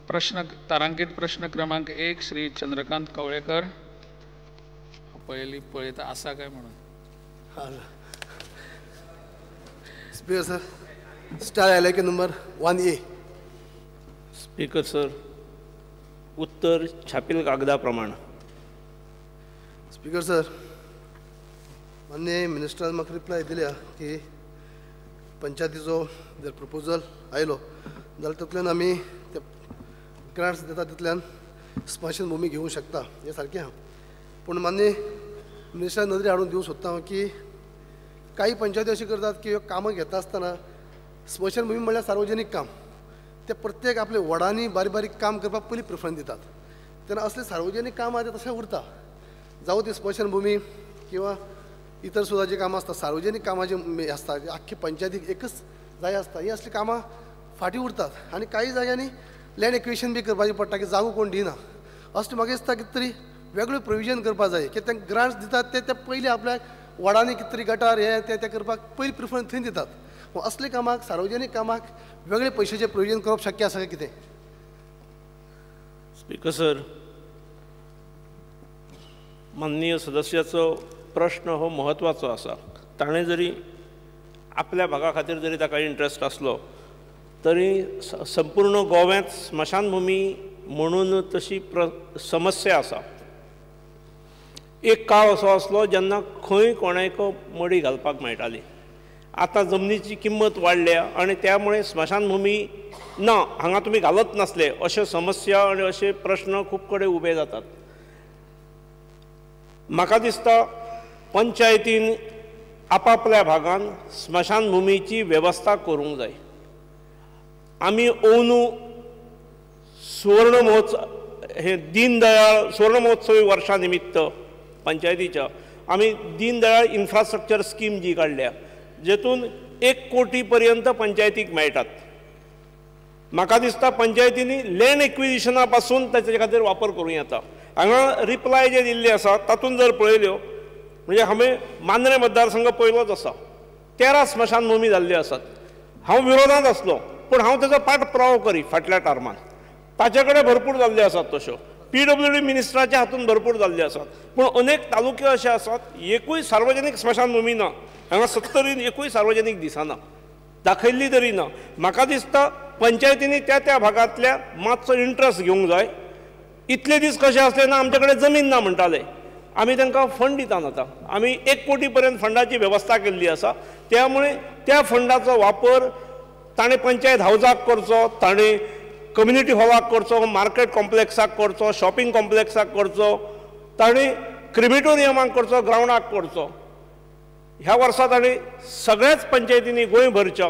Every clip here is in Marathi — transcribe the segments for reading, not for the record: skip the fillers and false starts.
तारांकित प्रश्न क्रमांक 1 श्री चंद्रकांत कवळेकर. पळयता आसा काय म्हणून. स्पीकर सर, स्टार आयलाके नंबर 1A. स्पीकर सर, उत्तर छापील कागदा प्रमाण. स्पीकर सर, मान्य मिनिस्टरान म्हाका रिप्लाय दिल्या की पंचायतीचो जर प्रपोजल आयलो जाल्यार तातूंतल्यान आमी ते ग्रांट्स दिता तितल्यान स्मशान भुमी घेवंक शकता. हें सारकें आहा. पूण मान्य मिनिस्टरान नदरे हाडून दिवंक सोदता हांव की काही पंचायती अशी करतात की कामां घेता आसतना स्मशान भुमी म्हणल्यार सार्वजनीक काम, ते प्रत्येक आपले वडांनी बारीक बारीक काम करपाक पयलीं प्रिफरन्स दितात. तेन्ना असले सार्वजनीक काम आहा ते तशें उरता. जावं ती स्मशान भुमी किंवा इतर सुद्दां जी कामां आसता सार्वजनीक कामां जी आसता आख्खी पंचायतीक एकच जाय आसता, ही असली कामां फाटीं उरतात. आनी काही जाग्यांनी लँड एक्विशन बी करपाची पडटा की जागो कोण दिना. असलें म्हाका दिसता कितें तरी वेगळें प्रोविजन करपाक जाय की तांकां ग्रांट्स दितात ते पयलीं आपल्याक वडांनी कितें तरी गटार हे ते करपाक पयलीं प्रिफरन्स थंय दितात. असले कामाक सार्वजनीक कामाक वेगळे पयशांचें प्रोविजन करप शक्य आसा काय कितें. स्पीकर सर, माननीय सदस्याचो प्रश्न हो महत्वाचो आसा. ताणें जरी आपल्या भागा खातीर जरी ताका इंट्रस्ट आसलो तरी संपूर्ण गोव्यांत स्मशानभुमी म्हणून तशी समस्या आसा. एक काळ असो आसलो जेन्ना खंय कोणाक मडी घालपाक मेळटाली. आतां जमनीची किंमत वाडल्या आनी त्यामुळे स्मशानभुमी ना हांगा तुमी घालत नासले अश्यो समस्या आनी अशे प्रश्न खूब कडेन उबे जातात. म्हाका दिसता पंचायतीन आपापल्या भागान स्मशानभुमीची वेवस्था करूंक जाय. आमी अंदू सुवर्ण महोत्सव हे दीनदयाळ सुवर्ण महोत्सवी वर्षा निमित्त पंचायतीच्या आमी दीनदयाळ इन्फ्रास्ट्रक्चर स्कीम जी काडल्या जेतून 1 कोटी पर्यंत पंचायतीक मेळटात. म्हाका दिसता पंचायतींनी लँड एक्विजिशना पासून ताचे खातीर वापर करूं येता. हांगा रिप्लाय जे दिल्ले आसा तातूंत जर पळयल्यो म्हणजे हांवें मांद्रे मतदारसंघ पयलोच आसा. 13 स्मशानभुमी जाल्ल्यो आसात. हांव विरोधांत आसलो पूण हांव ताचो पाठपुरावो करी फाटल्या टार्मान. ताचे कडेन भरपूर जाल्ल्यो आसात तश्यो. PWD मिनिस्टराच्या हातूंत भरपूर जाल्ल्यो आसात. पूण अनेक तालुके अशे आसात एकूय सार्वजनीक स्मशानभुमी ना. हांगा 70 एकूय सार्वजनीक दिसना, दाखयल्ली तरी ना. म्हाका दिसता पंचायतींनी त्या भागांतल्या मातसो इंट्रस्ट घेवंक जाय. इतले दीस कशे आसले ना आमचे कडेन जमीन ना म्हणटाले. आमी तांकां फंड दितात आतां. आमी 1 कोटी पर्यंत फंडाची वेवस्था केल्ली आसा. त्यामुळे त्या फंडाचो वापर ताणें पंचायत हावजाक करचो, ताणें कम्युनिटी हॉलाक करचो, मार्केट कॉम्प्लेक्साक करचो, शॉपिंग कॉम्प्लेक्साक करचो, ताणें क्रिमिटोरियमाक करचो, ग्रावंडाक करचो. ह्या वर्सा ताणें सगळ्याच पंचायतींनी गोंयभरच्या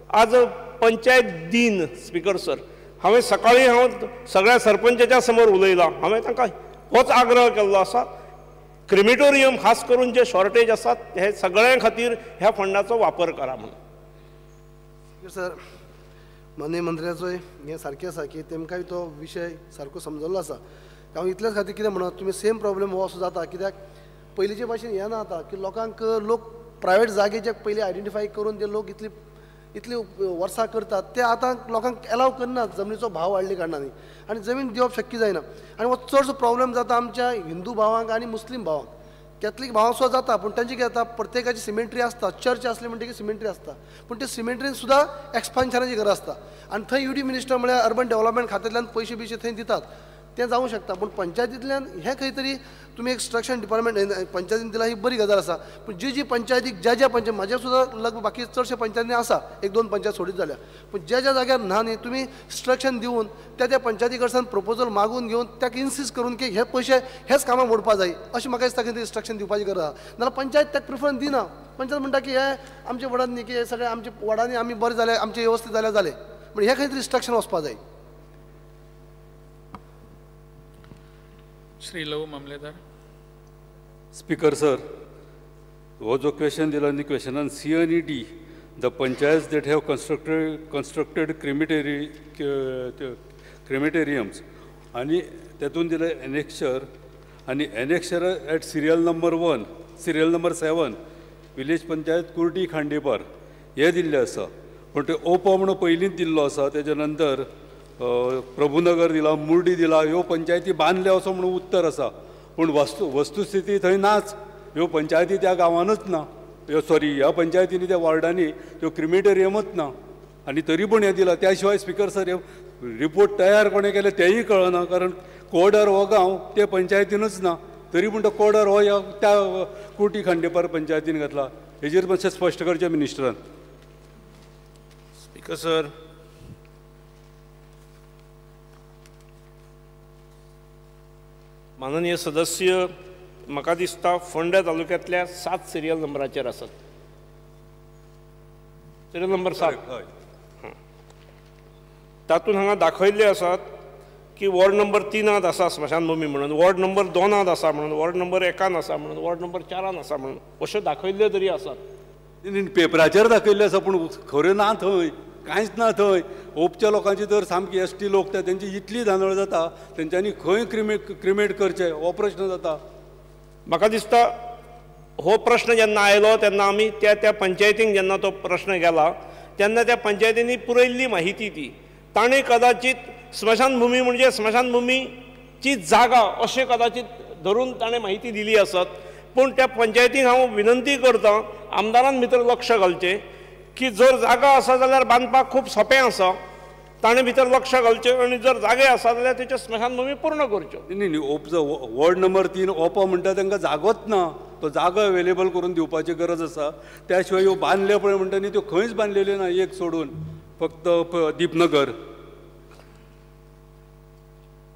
आज पंचायत दिन. स्पीकर सर, हांवें सकाळीं सगळ्या सरपंचाच्या समोर उलयलां. हांवें तांकां होच आग्रह केल्लो आसा क्रिमिटोरियम खास करून जे शॉर्टेज आसात हे सगळ्यां खातीर ह्या फंडाचो वापर करा म्हणून. सर, माननीय मंत्र्याचो हें सारकें आसा की तेमकांय तो विशय सारको समजल्लो आसा. हांव इतलेच खातीर कितें म्हणत तुमी सेम प्रॉब्लेम हो असो जाता कित्याक पयलींचे भाशेन हें ना आता की लोक प्रायवेट जागेचे पयलीं आयडेंटिफाय करून जे लोक इतली वर्सां करतात ते आतां लोकांक एलाव करनात जमनीचो भाव वाडले कारणांनी आनी जमीन दिवप शक्य जायना. आनी हो चडसो प्रॉब्लेम जाता आमच्या हिंदू भावांक आनी मुस्लीम भावांक. कॅथलीक भावांक सुद्दां जाता पूण तांचे कितें जाता प्रत्येकाची सिमेंट्री आसता. चर्च आसली म्हणटकीर सिमेंट्री आसता पूण ते सिमेंट्रीन सुद्दां एक्सपान्शनाची गरज आसता. आनी थंय UD मिनिस्टर म्हळ्यार अर्बन डेव्हलपमेंट खात्यांतल्यान पयशे बिशे थंय दितात तें जावंक शकता. पूण पंचायतींतल्यान हें खंय तरी तुमी एक स्ट्रक्चर डिपार्टमेंट पंचायतीन दिला ही बरी गजाल आसा. पूण जी पंचायतीक ज्या पंचायत म्हाजे सुद्दां लगभग बाकी चडशे पंचायतींनी आसा 1-2 पंचायत सोडीत जाल्या. पूण ज्या जाग्यार ना न्ही तुमी स्ट्रक्चर दिवन त्या पंचायती कडच्यान प्रपोजल मागून घेवन ताका इन्सिस्ट करून की हे पयशे हेच कामाक मोडपा जाय अशें म्हाका दिसता की स्ट्रक्चर दिवपाची गरज आसा. नाल्यार पंचायत ताका प्रिफरन्स दिना. पंचायत म्हणटा की हे आमच्या वडांनी की हे सगळे आमच्या वडांनी आमी बरें जाले आमचे वेवस्थीत जालें पूण हे खंय तरी स्ट्रक्चर वचपा जाय. श्री लव मामलेदार. स्पीकर सर, हो जो क्वेश्चन दिला न्ही क्वेश्चनान C आनी D the panchayat that have constructed crematoriums आनी तेतून दिले एनेक्शर आनी annexure eight serial number 1 serial number 7 village panchayat Kurti Khandepar हे दिल्ले आसा. पूण ते ओपो म्हणून पयलींच दिल्लो आसा. तेज्या नंतर प्रभुनगर दिला, मुर्डी दिला, ह्यो पंचायती बांदल्या असो म्हणून उत्तर आसा. पूण वस्तुस्थिती थंय नाच. ह्यो पंचायती त्या गांवानच ना, ह्या पंचायतींनी त्या वॉर्डांनी त्यो क्रिमेटोरियमच ना. आनी तरी पूण हें दिलां. त्या शिवाय स्पिकर सर हे रिपोर्ट तयार कोणें केले तेंय कळना, कारण कोडर हो गांव ते पंचायतीनच ना. तरी पूण तो कोडर हो ह्या त्या कुर्टी खांडेपार पंचायतीन घातला. हेजेर मातशें स्पश्ट करचें मिनिस्टरान. स्पीकर सर, माननीय सदस्य, म्हाका दिसता फोंड्या तालुक्यांतल्या 7 सिरियल नंबराचेर आसात. Serial number 7. तातूंत हांगा दाखयल्ले आसात की वॉर्ड नंबर 3 आसा स्मशानभूमी म्हणून, वॉर्ड नंबर 2 आसा म्हणून, वॉर्ड नंबर 1 आसा म्हणून, वॉर्ड नंबर 4 आसा म्हणून, अश्यो दाखयल्ल्यो तरी आसात. पेपराचेर दाखयल्ले आसा पूण खऱ्यो ना थंय, कांयच ना थंय. ओपच्या लोकांची तर सामकी एसटी लोक तेंची इतली धांदळ जाता, तेंच्यांनी खंय क्रिमेट करचें हो प्रश्न जाता. म्हाका दिसता हो प्रश्न जेन्ना आयलो तेन्ना आमी त्या पंचायतींक जेन्ना तो प्रश्न गेला तेन्ना त्या पंचायतींनी पुरयल्ली माहिती ती. ताणें कदाचित स्मशानभूमी म्हणजे स्मशानभूमीची जागा अशें कदाचित धरून ताणें माहिती दिली आसत. पूण त्या पंचायतीक हांव विनंती करतां आमदारान भितर लक्ष घालचें की जर जागा आसा जाल्यार बांदपाक खूब सोंपें आसा. ताणें भितर लक्ष घालचें आनी जर जागे आसा जाल्यार तेच्यो स्मशानभूमी पूर्ण करच्यो. न्ही वॉर्ड नंबर 3 ओपो म्हणटा तांकां जागोच ना. तो जागो अवेलेबल करून दिवपाची गरज आसा. त्या शिवाय ह्यो बांदले पळय म्हणटा न्ही त्यो खंयच बांदलेल्यो ना, एक सोडून फक्त दीपनगर.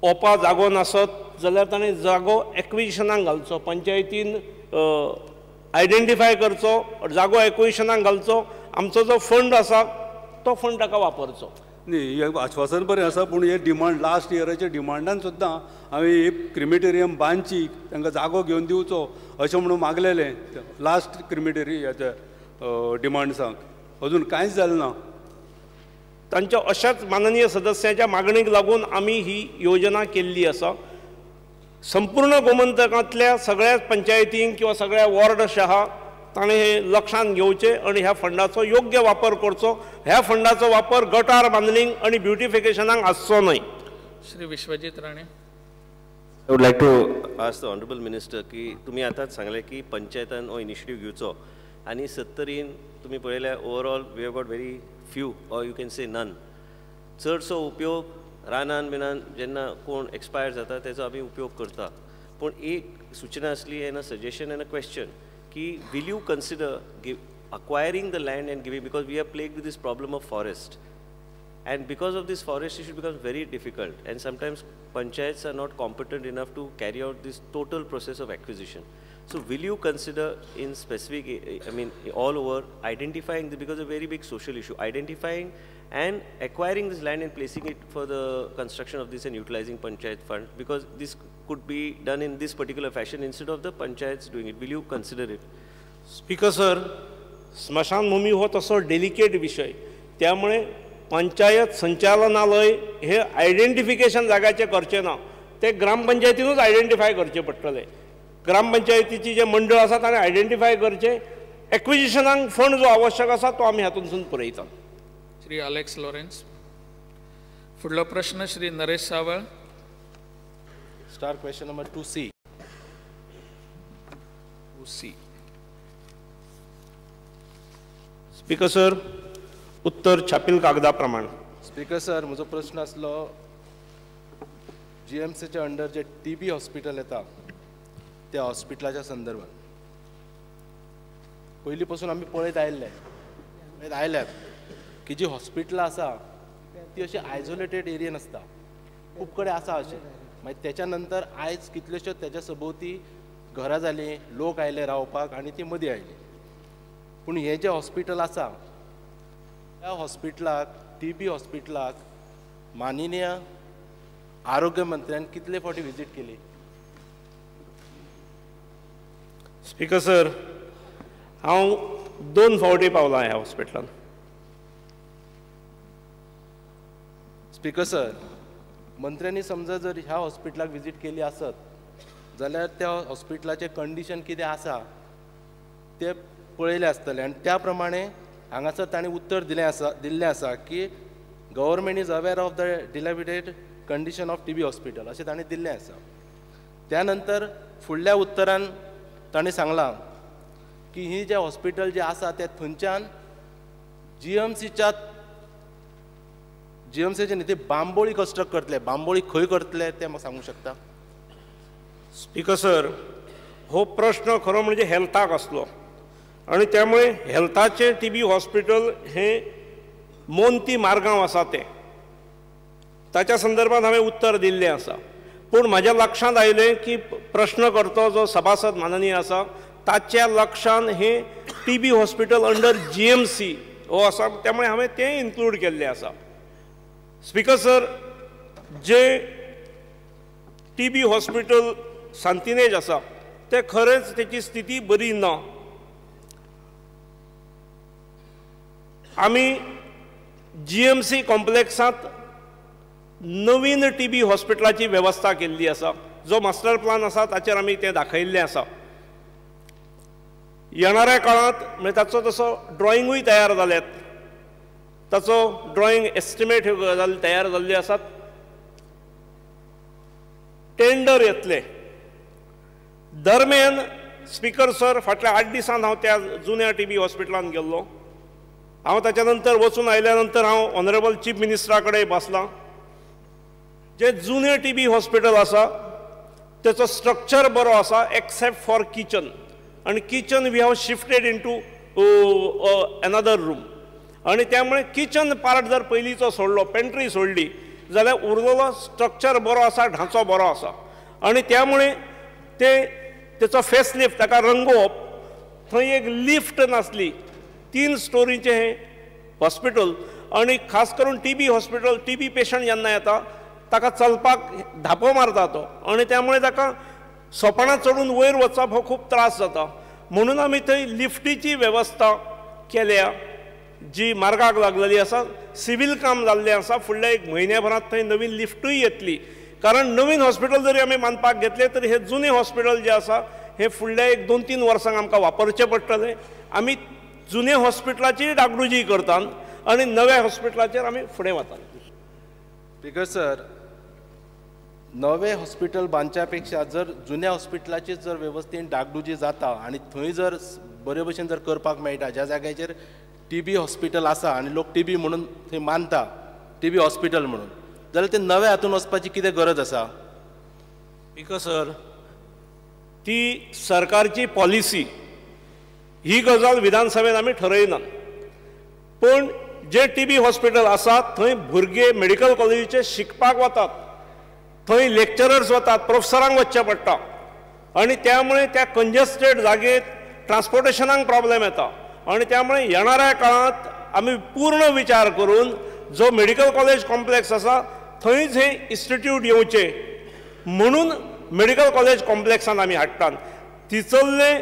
ओपा जागो नासत जाल्यार ताणें जागो एक्विजिशनाक घालचो, पंचायतीन आयडेंटिफाय करचो, जागो एक्विजिशनाक घालचो. आमचो जो फंड आसा तो फंड ताका वापरचो. न्ही हें आश्वासन बरें आसा, पूण हे डिमांड लास्ट इयराच्या डिमांडान सुद्दां हांवें हे क्रिमेटोरियम बांदची, तांकां जागो घेवन दिवचो अशें म्हणून मागलेलें लास्ट क्रिमेटोरियम डिमांड्सांक. अजून कांयच जालें ना. तांच्या अशाच माननीय सदस्याच्या मागणीक लागून आमी ही योजना केल्ली आसा. संपूर्ण गोमंतकांतल्या सगळ्या पंचायतींक किंवा सगळ्या वॉर्ड अशे आहा ताणें हे लक्षांत घेवचें आनी ह्या फंडाचो योग्य वापर करचो. ह्या फंडाचो वापर गटार बांदलींक आनी ब्युटिफिकेशनाक आसचो न्हय. Shri Vishwajeet Rane. I would like to ask the Honorable Minister की तुम्ही आतांच सांगले की पंचायतान हो इनिशिएटिव्ह घेवचो आनी 70 तुम्ही पळयल्यार overall we have got very few or you can say none. चडसो उपयोग रानान बिनान जेन्ना कोण एक्सपायर जाता तेचो आमी उपयोग करता. पूण एक सूचना आसली and a suggestion and a question की will you consider acquiring the land and giving, because we are plagued with this problem of forest, and because of this forest issue becomes very difficult, and sometimes panchayats are not competent enough to carry out this total process of acquisition. So will you consider in specific, I mean all over, identifying because it's a very big social issue, identifying and acquiring this land and placing it for the construction of this and utilizing panchayat fund, because this could be done in this particular fashion instead of the panchayats doing it. Will you consider it? Speaker sir, स्मशानभूमी हो तसो डेलिकेट विषय, त्यामुळे पंचायत संचालनालय हे आयडेंटिफिकेशन जाग्याचे करचे ना, ते ग्रामपंचायतीनूच आयडेंटिफाय करचे पडटले. ग्रामपंचायतीची जे मंडळ आसा ताणें आयडेंटिफाय करचे. एक्विजिशनाक फंड जो आवश्यक आसा तो आमी हातूंतसून पुरयता. Shri Alex Lawrence. फुडलो प्रश्न Shri Naresh Sawal. Star question number 2C. Speaker sir, उत्तर छापील कागदा प्रमाण. स्पीकर सर, म्हजो प्रश्न आसलो GMCच्या अंडर जे TB हॉस्पिटल येता त्या हॉस्पिटलाच्या संदर्भात. पयलीं पासून आमी पळयत आयल्यात की जी हॉस्पिटलां आसा ती अशी आयसोलेटेड एरियेन आसता, खूब कडेन आसा अशें. मागीर तेच्या नंतर आयज कितल्योश्योच तेच्या सभोवती घरां जालीं, लोक आयले रावपाक आनी ती मदीं आयली. पूण हें जें हॉस्पिटल आसा त्या हॉस्पिटलाक, TB हॉस्पिटलाक माननीय आरोग्य मंत्र्यान कितले फावटी विजीट केली? स्पीकर सर, हांव 2 फावटी पावलां ह्या हॉस्पिटलान. स्पीकर सर, मंत्र्यांनी समजा जर ह्या हॉस्पिटलाक विजीट केली आसत जाल्यार त्या हॉस्पिटलाचें कंडिशन कितें आसा तें पळयलें आसतलें, आनी त्या प्रमाणे हांगासर ताणें उत्तर दिल्लें आसा की government is aware of the dilapidated condition of TB hospital अशें ताणें दिल्लें आसा. त्या नंतर फुडल्या उतरान ताणें सांगलां की ही जे हॉस्पिटल जे आसा ते थंयच्यान GMCच्या न्ही ते बांबोळी कंस्ट्रक्ट करतले. बांबोळी खंय करतले ते म्हाका सांगूंक शकता? स्पीकर सर, हो प्रश्न खरो म्हणजे हेल्थाक असलो आणि त्यामुळे हेल्थाचे TB हॉस्पिटल हे मोंती मारगांव आसा ते ताच्या संदर्भात हांवें उत्तर दिल्लें आसा. पूण म्हाज्या लक्षांत आयलें की प्रश्नकर्तो जो सभासद माननीय आसा ताच्या लक्षांत हे TB हॉस्पिटल अंडर GMC हो आसा, त्यामुळे हांवें तें इन्क्लूड केल्लें आसा. स्पीकर सर, जे TB हॉस्पिटल सांतिनेज आसा ते खरेंच तेची स्थिती बरी ना. आमी GMC कॉम्प्लेक्सांत नवीन TB हॉस्पिटलाची वेवस्था केल्ली आसा. जो मास्टर प्लान आसा ताचेर आमी तें दाखयिल्लें आसा. येणाऱ्या काळांत म्हणजे ताचो तसो ड्रॉइंगूय तयार जाल्यात, ताचो ड्रॉइंग एस्टिमेट ह्यो गजाली तयार जाल्ल्यो आसात. टेंडर येतले दरम्यान. स्पीकर सर, फाटल्या 8 दिसांत हांव त्या जुन्या TB हॉस्पिटलांत गेल्लो. हांव ताच्या नंतर वचून आयल्या नंतर हांव ऑनरेबल चीफ मिनिस्टरा कडेन बसलां. जे जुने TB हॉस्पिटल आसा तेचो स्ट्रक्चर बरो आसा एक्सेप्ट फॉर किचन, आणि kitchen we have shifted into another room. आणि त्यामुळे किचन पार्ट जर पयलींचो सोडलो, पेंट्री सोडली जाल्यार उरलेलो स्ट्रक्चर बरो आसा, ढांचो बरो आसा. आणि त्यामुळे तेचो फेसलिफ्ट, ताका रंगोवप, थंय एक लिफ्ट नासली. 3 स्टोरीचें हें हॉस्पिटल आणि खास करून TB हॉस्पिटल. TB पेशंट जेन्ना येता ताका चलपाक धापो मारता तो, आणि त्यामुळे ताका सोपाणां चडून वयर वचप हो खूब त्रास जाता. म्हणून आमी थंय लिफ्टीची वेवस्था केल्या जी मार्गाक लागलेली आसा. सिव्हील काम जाल्लें आसा. फुडल्या 1 म्हयन्याभरांत थंय नवीन लिफ्टूय येतली. कारण नवीन हॉस्पिटल जरी आमी बांदपाक घेतले तरी हे जुने हॉस्पिटल जे आसा हे फुडल्या 1-2-3 वर्सांक आमकां वापरचें पडटलें. आमी जुने हॉस्पिटलाची डागडुजी करतात आणि नव्या हॉस्पिटलाचेर आमी फुडें वतात. स्पीकर सर, नवे हॉस्पिटल बांदच्या पेक्षा जर जुन्या हॉस्पिटलाची जर वेवस्थेन डागडुजी जाता आणि थंय जर बरे भशेन जर करपाक मेळटा, ज्या जाग्याचेर TB हॉस्पिटल आसा आणि लोक TB म्हणून थंय मानता, TB हॉस्पिटल म्हणून, जाल्यार ते नव्या हातून वचपाची कितें गरज आसा? स्पीकर सर, ती सरकारची पॉलिसी, ही गजाल विधानसभेत आमी ठरयनात. पण जे TB हॉस्पिटल आसा थंय भुरगे मेडिकल कॉलेजीचे शिकपाक वतात, थंय लेक्चरर्स वतात, प्रोफेसरांक वचचें पडटा. आणि त्यामुळे त्या कंजेस्टेड जागेत ट्रान्सपोर्टेशनाक प्रॉब्लेम येता. आणि त्यामुळे येणाऱ्या काळात आमी पूर्ण विचार करून जो मेडिकल कॉलेज कॉम्प्लेक्स आसा थंयच हे इन्स्टिट्यूट येवचे म्हणून मेडिकल कॉलेज कॉम्प्लेक्सान आमी हाडटात. तिचल्ले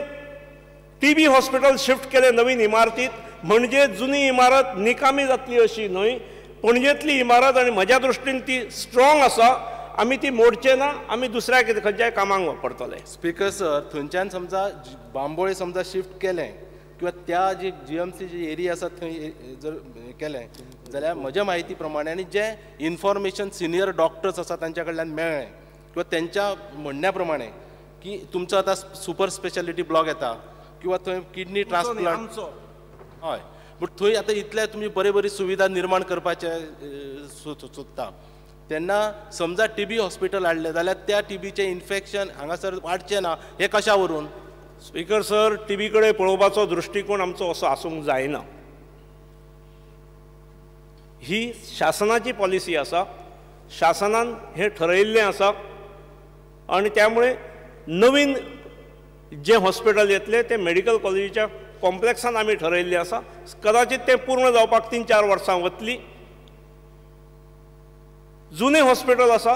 TB हॉस्पिटल शिफ्ट केले नवीन इमारतीत, म्हणजे जुनी इमारत निकामी जातली अशी न्हय. पणजेंतली इमारत आणि म्हज्या दृश्टीन ती स्ट्रॉंग आसा. आमी ती मोडचे ना, आमी दुसऱ्या कितें खंयच्याय कामाक वापरतले. स्पीकर सर, थंयच्यान समजा बांबोळे समजा शिफ्ट केलें किंवा त्या जी GMC जी एरिया आसा थंय जर केलें जाल्यार म्हज्या म्हायती प्रमाणे आनी जे इन्फॉर्मेशन सिनियर डॉक्टर्स आसा तांच्या कडल्यान मेळ्ळें किंवा त्यांच्या म्हणण्या प्रमाणे की तुमचो आतां सुपर स्पेशालिटी ब्लॉक येता किंवा थंय किडनी ट्रान्सप्लांट, हय, बट थंय आतां इतले तुमी बरी सुविधा निर्माण करपाचे सोदता, तेन्ना समजा TB हॉस्पिटल हाडलें जाल्यार त्या TBचें इन्फेक्शन हांगासर वाडचें ना, हे कशा वरून? स्पीकर सर, TB कडेन पळोवपाचो दृश्टिकोन आमचो असो आसूंक जायना. ही शासनाची पॉलिसी आसा, शासनान हे ठरयिल्लें आसा. आणि त्यामुळे नवीन जे हॉस्पिटल येतले ते मेडिकल कॉलेजीच्या कॉम्प्लेक्सान आमी ठरयिल्लें आसा. कदाचित ते पूर्ण जावपाक 3-4 वर्सां वतली. जुने हॉस्पिटल आसा